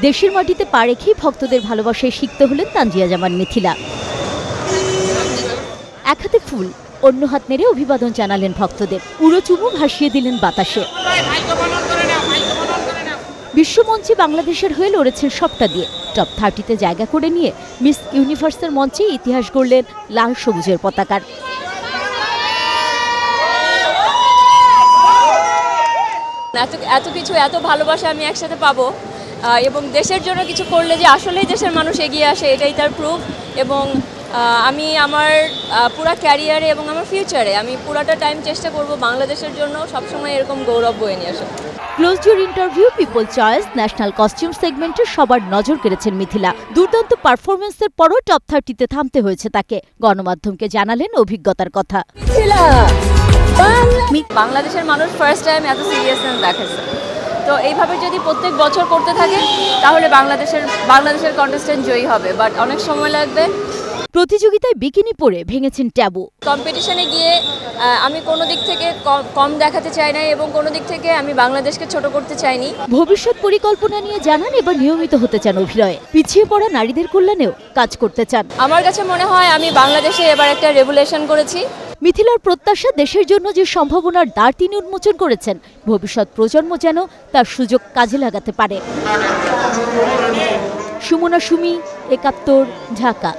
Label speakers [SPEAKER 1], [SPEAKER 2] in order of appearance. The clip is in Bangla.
[SPEAKER 1] দেশের মাটিতে পা রেখেই ভক্তদের ভালোবাসায় সিক্ত হলেন তানজিয়া জামান মিথিলা। এক হাতে ফুল, অন্য হাত নেড়ে অভিবাদন জানালেন ভক্তদের, উড়ো চুমু ভাসিয়ে দিলেন বাতাসে। বিশ্বমঞ্চে বাংলাদেশের হয়ে লড়েছেন সবটা দিয়ে। টপ 30-তে জায়গা করে নিয়ে মিস ইউনিভার্সের মঞ্চে ইতিহাস গড়লেন লাল সবুজের পতাকার।
[SPEAKER 2] এত কিছু, এত ভালোবাসা আমি একসাথে পাবো এবং দেশের জন্য কিছু করলে যে আসলেই দেশের মানুষ এগিয়ে আসে, এটাই তার প্রুফ। এবং আমি আমার পুরা ক্যারিয়ারে এবং আমার ফিউচারে আমি পুরাটা টাইম চেষ্টা করব বাংলাদেশের জন্য সবসময় এরকম গৌরব বয়ে নিয়ে আসা।
[SPEAKER 1] Closed interview people choice national costume সেগমেন্টে সবার নজর কেড়েছেন মিথিলা। দুর্দান্ত পারফরমেন্সের পরও টপ 30-তে থামতে হয়েছে তাকে। গণমাধ্যমকে জানালেন অভিজ্ঞতার কথা।
[SPEAKER 2] বাংলাদেশের মানুষ ফার্স্ট টাইম এত সিরিয়াসনেস দেখাচ্ছে, তো এইভাবে যদি প্রত্যেক বছর করতে থাকে তাহলে বাংলাদেশের কন্টেস্টেন্ট জয়ী হবে, বাট অনেক সময় লাগবে।
[SPEAKER 1] প্রতিযোগিতায় বিকিনি পরে ভেঙেছেন ট্যাবু।
[SPEAKER 2] কম্পিটিশনে গিয়ে আমি কোনো দিক থেকে কম দেখাতে চাই না এবং কোনো দিক থেকে আমি বাংলাদেশকে ছোট করতে চাইনি।
[SPEAKER 1] ভবিষ্যৎ পরিকল্পনা নিয়ে জানান এবার নিয়মিত হতে চান অভিনয়ে, পিছিয়ে পড়া নারীদের কল্যাণেও কাজ করতে চান।
[SPEAKER 2] আমার কাছে মনে হয় আমি বাংলাদেশে এবার একটা রেভুলেশন করেছি।
[SPEAKER 1] মিথিলার প্রত্যাশা, দেশের জন্য যে সম্ভাবনার দ্বার তিনি উন্মোচন করেছেন, ভবিষ্যৎ প্রজন্ম যেন তার সুযোগ কাজে লাগাতে পারে। সুমনা সুমি, ৭১, ঢাকা।